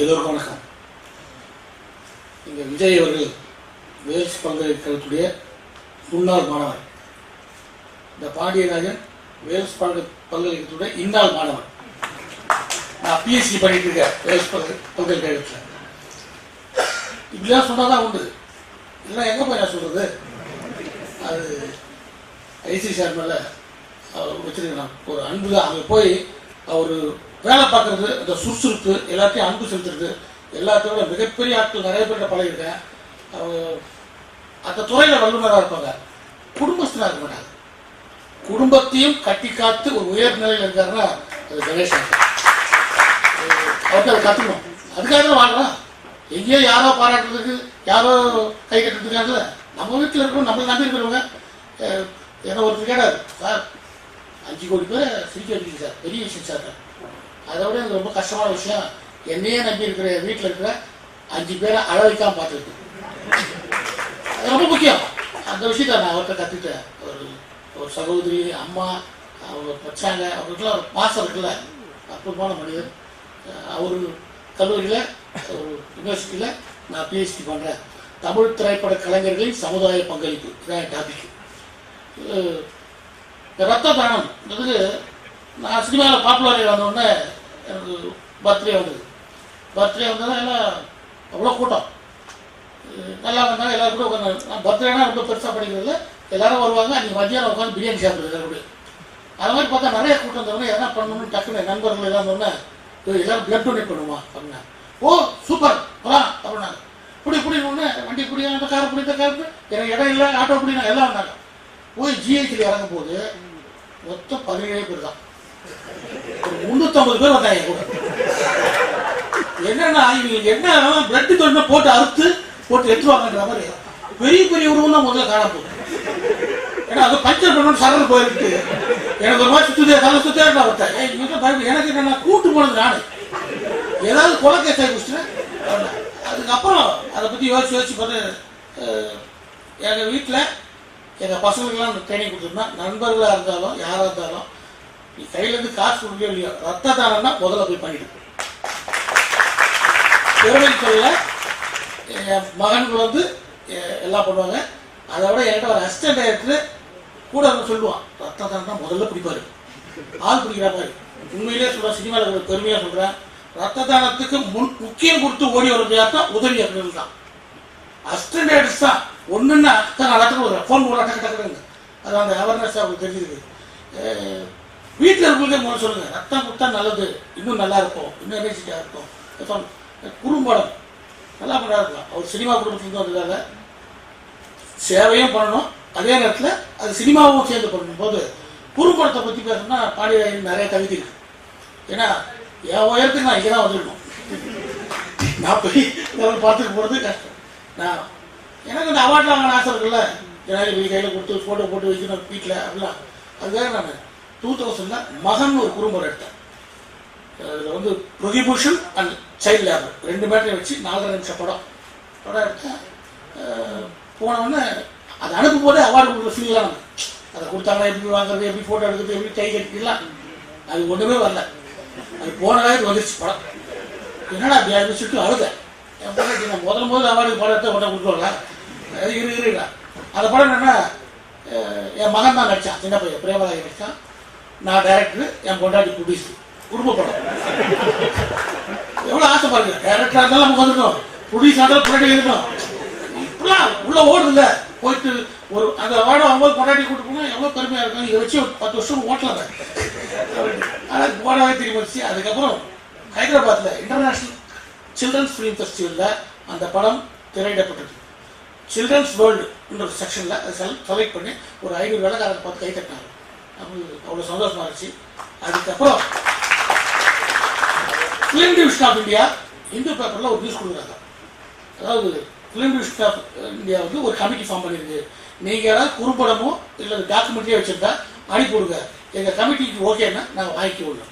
எல்லோருக்கும் வணக்கம். இங்கே விஜய் அவர்கள் வேல்ஸ் பல்கலைக்கழகத்துடைய முன்னாள் மாணவர். இந்த பாண்டியராஜன் வேல்ஸ் பல்கலைக்கழகத்துடைய இந்நாள் மாணவர். நான் பிஎஸ்சி பண்ணிட்டு இருக்கேன் வேல்ஸ் பல்கலைக்கழகத்தில். இப்படிலாம் சொன்னாதான் உண்டு, இல்லைன்னா எங்கே போய் நான் சொல்கிறது? அது ஐசி சார் மேலே அவர் வச்சுருக்கேன் ஒரு அன்பு தான். அங்கே போய் அவர் வேலை பார்க்குறது, அந்த சுறுசுறுப்பு, எல்லாத்தையும் அன்பு செலுத்துறது, எல்லாத்தோட மிகப்பெரிய ஆட்கள் நிறைய பேர்கிட்ட பழகிருக்கேன். அந்த துறையில் வல்லுநராக இருப்பாங்க, குடும்பஸ்தனாக இருக்க மாட்டாங்க. குடும்பத்தையும் கட்டி காத்து ஒரு உயர் நிலையில் இருக்காருன்னா அது கணேஷ். அவருக்கு அதை கற்றுக்கணும். அதுக்காக தான் வாங்கலாம். எங்கேயோ யாரோ பாராட்டுறதுக்கு, யாரோ கை கட்டுறதுக்காக நம்ம வீட்டில் இருக்கணும். நம்மளை நம்பி இருக்கிறவங்க என்ன ஒருத்தர் கேட்டார், சார் 5 கோடி பேரை சிரிக்க வைக்கிறீங்க சார், பெரிய விஷயம் சார். அதை விட எனக்கு ரொம்ப கஷ்டமான விஷயம், என்னையே நம்பி இருக்கிற வீட்டில் இருக்கிற 5 பேரை அழ வைக்காமல் பார்த்துருக்கு. அது ரொம்ப முக்கியம். அந்த விஷயத்தை நான் அவர்கிட்ட கற்றுக்கிட்டேன். ஒரு சகோதரி, அம்மா, அவங்க வச்சாங்க, அவருக்குலாம் ஒரு பாசம் இருக்குல்ல, அற்புதமான மனிதர். அவர் கல்லூரியில், ஒரு யூனிவர்சிட்டியில் நான் பிஹெச்டி பண்ணுறேன். தமிழ் திரைப்பட கலைஞர்களின் சமுதாய பங்களிப்பு, இதான் என் டாபிக். ரத்த தானம் இதுக்கு நான் சினிமாவில் பாப்புலர் வந்தோடனே எனக்கு பர்த்டே வந்தது. பர்த்டே வந்ததுன்னா எல்லாம் அவ்வளோ கூட்டம் நல்லா வந்தாங்க. எல்லோரும் கூட உட்காந்து, நான் பர்த்டேனா ரொம்ப பெருசாக படிக்கிறதில்ல, எல்லோரும் வருவாங்க. அன்றைக்கி மத்தியானம் உட்காந்து பிரியாணி சாப்பிடுறது எல்லாரும். அது மாதிரி பார்த்தா நிறைய கூட்டம் தரணும். எதனா பண்ணணும்னு டக்குன்னு நண்பர்கள் எல்லாம் சொன்னேன், எல்லோரும் பிளட் டொனேட் பண்ணுமா அப்படின்னா, ஓ சூப்பர் போகலாம் அப்படின்னாங்க. பிடின்னு வண்டி பிடி, அந்த காரை பிடி, இந்த காரு எனக்கு இடம் இல்லை, ஆட்டோ பிடினா எல்லாம் வந்தாங்க. போய் ஜிஹெச்சில் இறங்கும் போது மொத்தம் 17 பேர் தான். ஒரு 350 பேர் வந்தாங்க கூட. என்னன்னா இவங்க என்ன பிளட் தொழில் போட்டு அறுத்து போட்டு எடுத்துவாங்கன்ற மாதிரி பெரிய பெரிய உருவம் தான் முதல்ல காண போகுது. ஏன்னா அது பஞ்சர் பண்ணணும்னு சரல் போயிருக்கு. எனக்கு ஒரு மாதிரி சுற்றுதே தலை சுத்தே வந்தேன். எனக்கு என்ன கூட்டு போனது நானு, ஏதாவது கொலை கேஸ் ஆகி குடிச்சுன்னா. அதுக்கப்புறம் அதை பற்றி யோசிச்சு பார்த்து எங்கள் வீட்டில் எங்கள் பசங்களுக்கெல்லாம் ட்ரைனிங் கொடுத்துருந்தா, நண்பர்களாக இருந்தாலும் யாராக இருந்தாலும் நீ கையிலேருந்து காசு கொடுக்கவே இல்லையோ, ரத்த தானம்னா முதல்ல போய் பண்ணிட்டு. பெருமைக்கு சொல்ல என் மகன்கள் வந்து எல்லாம் பண்ணுவாங்க. அதை விட என்கிட்ட ஒரு அசிஸ்டன்ட் டைரக்டர் கூட வந்து சொல்லுவான், ரத்த தானம்னா முதல்ல பிடிப்பாரு, ஆள் பிடிக்கிற மாதிரி. உண்மையிலே சொல்கிறேன், சினிமாவில் பெருமையாக சொல்கிறேன், ரத்த தானத்துக்கு முக்கியம் கொடுத்து ஓடி வர்றது யார் தான்? உதவி இயக்குநர்கள் தான், அசிஸ்டன்ட் டைரக்டர்ஸ் தான். ஒன்றுன்னா நான் ரத்தம் கொடுக்குறேன், ஃபோன் போடுறேன், டக்கு டக்குங்க. அது அந்த அவேர்னஸ் அவங்களுக்கு தெரிஞ்சிருக்கு. வீட்டில் இருக்கிறதே முதல்ல சொல்லுங்கள், ரத்தம் கொடுத்தா நல்லது, இன்னும் நல்லா இருக்கும், இன்னும் எனர்ஜிட்டாக இருக்கும். குறும்படம் நல்லா பண்ணா இருக்கலாம். அவர் சினிமா குடும்பத்துலேருந்து வந்ததால சேவையும் பண்ணணும், அதே நேரத்தில் அது சினிமாவும் சேர்ந்து பண்ணணும். போது குறும்படத்தை பற்றி பேசணும்னா பாண்டியராஜன் நிறைய கவிதை இருக்கு. ஏன்னா என் உயரத்துக்கு நான் இங்கே தான் வந்துடணும். நான் போய் பார்த்துட்டு போகிறது கஷ்டம். நான் எனக்கு இந்த அவார்ட்லாம் வாங்கின ஆசை இருக்குல்ல, ஜனாதிபதி கையில் கொடுத்து ஃபோட்டோ போட்டு வைக்கணும் வீட்டில் அப்படிலாம். அதுக்காக நான் 2000 மகன் ஒரு குறும்படம் எடுத்தேன். அதில் வந்து பிரதிபூஷன் அண்ட் சைல்ட் லேபர் 2 பேரையும் வச்சு 4.5 நிமிஷம் படம் எடுத்தேன். போனவுடனே அதை அனுப்பும் போதே அவார்டு கொடுக்குற ஃபீல்லாம் நம்ம அதை கொடுத்தாங்க, எப்படி வாங்குறது, எப்படி ஃபோட்டோ எடுக்கிறது, எப்படி கை கட்டிக்கலாம், அது ஒன்றுமே வரல. அது போனதாக வந்துருச்சு படம். என்னடா அப்படி ஆரம்பிச்சுட்டு அழுதேன். என் பொண்ணு நான் முதல் அவார்டு படம் எடுத்த உடனே கொடுக்குறோம்ல, அது இருக்குறா. அந்த படம் என்னென்னா, என் மகன் தான் நடித்தான், சின்ன பையன் பிரேமராஜ் நடித்தான். நான் டைரக்டர், என் பொண்டாட்டி ப்ரொடியூசர். குடும்ப படம். எவ்வளோ ஆசை பாருங்க, டைரக்டராக இருந்தாலும் நமக்கு வந்துடும், ப்ரொடியூசராக இருந்தாலும் பொண்டாட்டி இருக்கணும். இப்படிலாம் உள்ள ஓடுதில்ல. போயிட்டு ஒரு அந்த அவார்டு வாங்கும்போது பொண்டாட்டி கூட்டு போனால் எவ்வளோ பெருமையாக இருக்கும். இதை வச்சு ஒரு 10 வருஷம் ஓட்டலாம். ஆனால் போனவே திரும்பி வச்சு அதுக்கப்புறம் ஹைதராபாத்தில் இன்டர்நேஷ்னல் சில்ட்ரன்ஸ் ஃபிலிம் ஃபெஸ்டிவலில் அந்த படம் திரையிடப்பட்டது. சில்ட்ரன்ஸ் வேர்ல்டுன்ற ஒரு செக்ஷனில் அதை செலக்ட் பண்ணி ஒரு 500 வேலைக்காரரை பார்த்து கை தட்டினாங்க. அவ்வளோ சந்தோஷமாக இருந்துச்சு. அதுக்கப்புறம் film division of India Hindu பேப்பரில் ஒரு நியூஸ் கொடுக்குறாங்க. அதாவது ஃபிலிம் டிவிஷன் ஆஃப் இந்தியா வந்து ஒரு கமிட்டி ஃபார்ம் பண்ணியிருக்கு. நீங்கள் யாராவது குறும்படமோ இல்லை டாக்குமெண்ட்ரியே வச்சுருந்தா அனுப்பி விடுங்க, எங்கள் கமிட்டிக்கு ஓகேன்னா நாங்கள் வாங்கி விடணும்.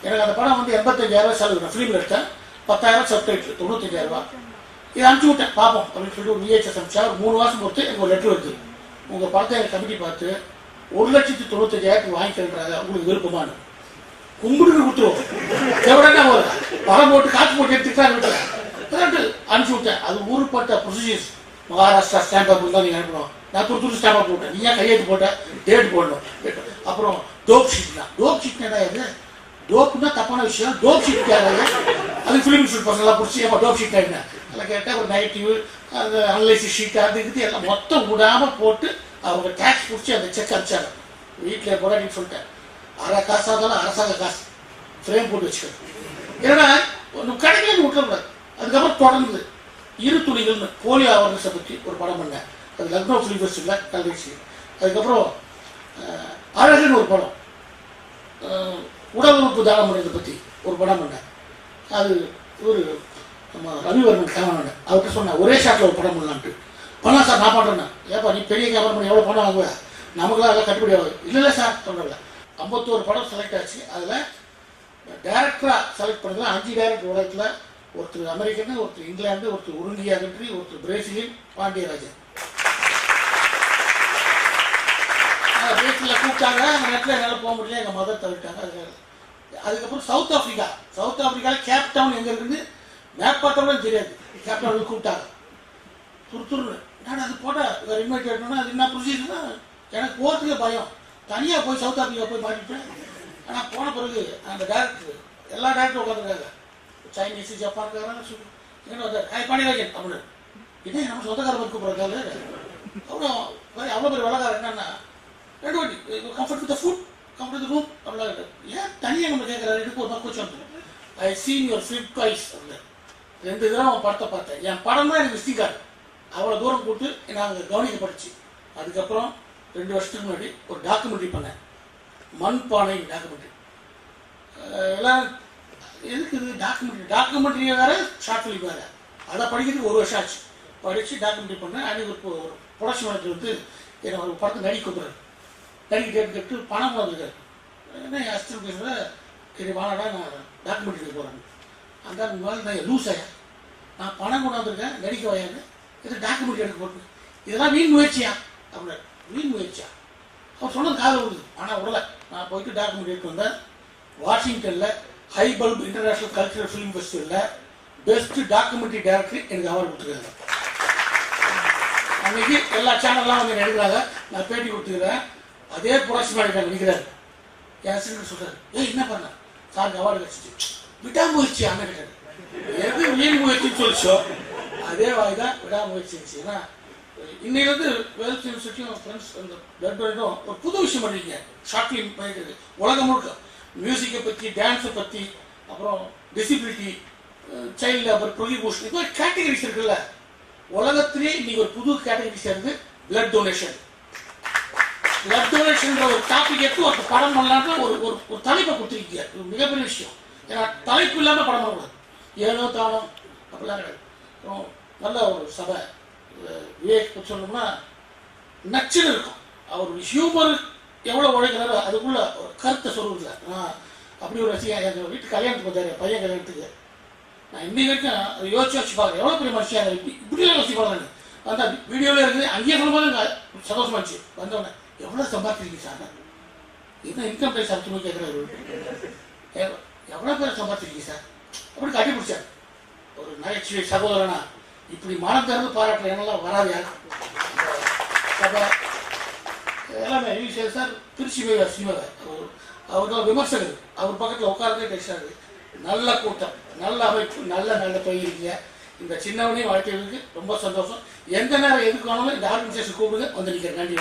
எனக்கு அந்த படம் வந்து 85,000 செலவு. நான் ஃபிலிமில் எடுத்தேன், 10,000 சப்டைட்டில் 95,000. இதை அனுப்பிச்சி விட்டேன் பார்ப்போம் அப்படின்னு சொல்லிட்டு ஒரு VHS அனுப்பிச்சா ஒரு 3 மாதம் பொறுத்து எனக்கு ஒரு லெட்ரு வருது. உங்கள் படத்தை எங்கள் கமிட்டி பார்த்து 1,95,000 வாங்கிக்கிறாங்க, உங்களுக்கு விருப்பமான கும்பிடுன்னு கொடுத்துருவோம். எவ்வளோன்னா ஒரு பணம் போட்டு காற்று போட்டு எடுத்துக்கிட்டாங்க அனுப்பிச்சு விட்டேன். அது ஊருப்பட்ட ப்ரொசீஜர்ஸ். மகாராஷ்டிரா ஸ்டாம்ப் பேப்பர் தான் நீங்கள் அனுப்பணும். நான் துரு ஸ்டாம்ப் பேப்பர் போட்டேன், நீ ஏன் கையெழுத்து போட்டேன், டேட் போடணும். அப்புறம் டோப் ஷீட் தான். டோப் ஷீட் என்ன இது? டோப்புன்னா தப்பான விஷயம். டோப் ஷீட் கேட்காது. அது ஃபிலிம் இன்ஸ்டியூட் பசங்களாம் பிடிச்சி அப்போ டோப் ஷீட் ஆகிட்டேன். அதில் கேட்டால் ஒரு நெகட்டிவ், அந்த அனலைசிஸ் ஷீட் அது இது எல்லாம் மொத்தம் விடாமல் போட்டு அவங்க டேக்ஸ் பிடிச்சி அந்த செக் அடிச்சாங்க. வீட்டில் போராடின்னு சொல்லிட்டேன். அரை காசாக இருந்தாலும் அரசாங்க காசு ஃப்ரேம் போட்டு வச்சுக்கணும். ஏன்னா ஒன்று கடையில் விட்டுறக்கூடாது. அதுக்கப்புறம் தொடர்ந்து இரு துளிகள்னு போலியோ அவேர்னஸை பற்றி ஒரு படம் பண்ணேன். அது லக்னோ ஃபிலிம் ஃபெஸ்டிவலில் கலந்துச்சு. அதுக்கப்புறம் அழகுன்னு ஒரு படம், உடல் உறுப்பு தானம் பண்ணுறதை பற்றி ஒரு படம் பண்ணேன். அது ஒரு நம்ம ரவிவர்மன் கேமரா அவர்கிட்ட சொன்னேன், ஒரே ஷாட்டில் ஒரு படம் பண்ணலான்ட்டு. பண்ணலாம் சார், நான் பண்ணுறேன். ஏப்பா நீ பெரிய கேமரா பண்ணி எவ்வளோ பணம் வாங்குவ, நமக்குலாம் அதெல்லாம் கட்டுப்படி ஆகுது. இல்லை சார் சொல்கிறேன். 51 படம் செலக்ட் ஆச்சு. அதில் டேரக்டராக செலக்ட் பண்ணதில் 5 டேரக்டர் உலகத்தில். ஒருத்தர் அமெரிக்கன், ஒருத்தர் இங்கிலாந்து, ஒருத்தர் உருங்கியா கண்ட்ரி, ஒருத்தர் பிரேசிலின், பாண்டியராஜன். பிரேசிலில் கூப்பிட்டாங்க. அந்த நேரத்தில் என்னால் போக முடியல, எங்கள் மதர் தவிட்டாங்க. அதுக்கப்புறம் சவுத் ஆஃப்ரிக்காவில் கேப் டவுன் எங்கே இருக்குன்னு மேப் பார்த்தோம்னு தெரியாது. கேப் டவுனுக்கு கூப்பிட்டாங்க. துருத்துருன்னு நான் அது போட்டால் வேறு இன்வைட் ஆகிட்டோன்னா அது என்ன ப்ரொசீஜர்னா எனக்கு போகிறதுக்கே பயம். தனியாக போய் சவுத் ஆஃப்ரிக்கா போய் மாட்டிட்டேன். ஆனால் போன பிறகு அந்த டேரக்டர் எல்லா டேரக்டரும் உட்காந்துருக்காங்க. சைனீஸ், ஜப்பான்காரங்க எங்கே வந்தார், பாண்டியராஜன் அப்படின்னு. இதே நம்ம சொந்தக்காரர் கூப்பிட்றாரு. அவ்வளோ பெரிய விலகாரம் என்னன்னா 2 வாட்டி comfort with food, comfort with room அப்படிலாம். ஏன் தனியாக நம்ம கேட்குறாரு, எனக்கு ஒரு மக்கு வந்து I seen your film twice அப்படின்னு 2 தடவை அவன் படத்தை பார்த்தேன். என் படம் தான் எனக்கு விசிட்டிங் கார்டு. அவ்வளோ தூரம் போட்டு நாங்கள் கவனிக்கப்பட்டுச்சு. அதுக்கப்புறம் 2 வருஷத்துக்கு முன்னாடி ஒரு டாக்குமெண்ட்ரி பண்ணேன், மண்பானை டாக்குமெண்ட்ரி. எல்லாம் எதுக்கு இது டாக்குமெண்ட்ரி வேறு, ஷார்ட் ஃபிலிம் வேறு. அதை படிக்கிறதுக்கு 1 வருஷம் ஆச்சு. படித்து டாக்குமெண்ட்ரி பண்ணேன். அன்றைக்கி ஒரு ப்ரொடக்ஷன் மேனேஜர் வந்து என்னை ஒரு படத்தை நடிக்க கொடுக்குறாரு. நடிக்க கேட்டு பணம் வந்துருக்காரு. என்ன என் அசிஸ்டன்ட் பேசுகிற சரி வாடா நான் டாக்குமெண்ட்ரி போகிறேன். அந்த மாதிரி நான் லூஸ் ஆயா, நான் பணம் கொண்டாந்துருக்கேன் நடிக்க வாயான்னு, இது டாக்குமெண்ட்ரி எடுக்க போட்டு இதெல்லாம் வீண் முயற்சியா அப்படின்னா. வீண் முயற்சியா அவர் சொன்னது காதல் விடுது. ஆனால் விடலை. நான் போயிட்டு டாக்குமெண்ட்ரி எடுத்து வந்தேன். வாஷிங்டனில் ஹைபல்ப் இன்டர்நேஷ்னல் கல்ச்சரல் ஃபிலிம் ஃபெஸ்டிவலில் பெஸ்ட் டாக்குமெண்ட்ரி டைரக்டர் எனக்கு அவார்டு கொடுத்துருக்காங்க. அன்றைக்கி எல்லா சேனல்லாம் வந்து எடுக்கிறாங்க. நான் பேட்டி கொடுத்துக்கிறேன். அதே புரட்சி மேடம் நிற்கிறாரு. என் சிலிண்டர் சொல்கிறார், என்ன பண்ண சாருக்கு அவார்டு கிடச்சிச்சு. விடாமுயற்சி அண்ணன் கிட்டாரு. எது வீண் முயற்சின்னு சொல்லிச்சோ அதே வாய் தான் விடாமுயற்சி இருந்துச்சு. ஏன்னா இன்னைக்கு வேல்ஸ் யூனிவர்சிட்டியும் ஃப்ரெண்ட்ஸ் அந்த பிளட் பேண்டும் ஒரு புது விஷயம் பண்ணிருக்கீங்க. ஷார்ட் ஃபிலிம் பண்ணிக்கிறது உலகம் முழுக்க மியூசிக்கை பற்றி, டான்ஸை பற்றி, அப்புறம் டிசிபிலிட்டி, சைல்டு லேபர், ப்ரொஹிபியூஷன், இது ஒரு கேட்டகரிஸ் இருக்குல்ல. உலகத்திலே இன்னைக்கு ஒரு புது கேட்டகரிஸ் இருக்கு பிளட் டொனேஷன். பிளட் டொனேஷன் ஒரு டாபிக் எடுத்து ஒரு படம் பண்ணலான்னு ஒரு தலைப்பை கொடுத்துருக்கீங்க. இது மிகப்பெரிய விஷயம். ஏன்னா தலைப்பு இல்லாமல் படம் பண்ணக்கூடாது. ஏனோ தானோ அப்படிலாம் கிடையாது. நல்ல ஒரு சபை. விவேக் சொன்னோம்னா நச்சுன்னு இருக்கும். அவர் ஹியூமர் எவ்வளோ உழைக்கிறாரோ அதுக்குள்ள ஒரு கருத்தை சொல்லுறதுல அப்படி ஒரு ரசிகன். எங்கள் வீட்டு கல்யாணத்துக்கு வந்தாரு, பையன் கல்யாணத்துக்கு. நான் இன்னைக்கு வரைக்கும் அதை யோசிச்சு பார்க்குறேன். எவ்வளோ பெரிய மனுஷன் இப்படிலாம் யோசிச்சு பார்க்குறேன். அந்த வீடியோவில் இருக்குது. அங்கேயே சொல்லும்போது சந்தோஷமா இருந்துச்சு. வந்தோடனே எவ்வளோ சம்பாதிச்சிருக்கீங்க சார், என்ன இன்கம் டேக்ஸ் அனுப்பிச்சு கேட்குறாரு. எவ்வளோ பேர் சம்பாதிச்சிருக்கீங்க சார் அப்படி கட்டி பிடிச்சார். ஒரு நகைச்சுவை சகோதரனா இப்படி மனம் திறந்து பாராட்டுற எண்ணெல்லாம் வராது யாரும். சபை எல்லாமே ஈஸியாக சார். திருச்சி சினிமாவை அவர்கள் விமர்சகர் அவர் பக்கத்தில் உட்கார்ந்தே பேசுறாரு. நல்ல கூட்டம், நல்ல அமைப்பு, நல்ல தொழில். இந்த சின்னவனையும் வாழ்க்கைகளுக்கு ரொம்ப சந்தோஷம். எந்த நேரம் எதுக்கு வேணாலும் இந்த ஆர்கனைசேஷன் கூப்பிடுங்க, வந்து நிற்கிறேன். நன்றி.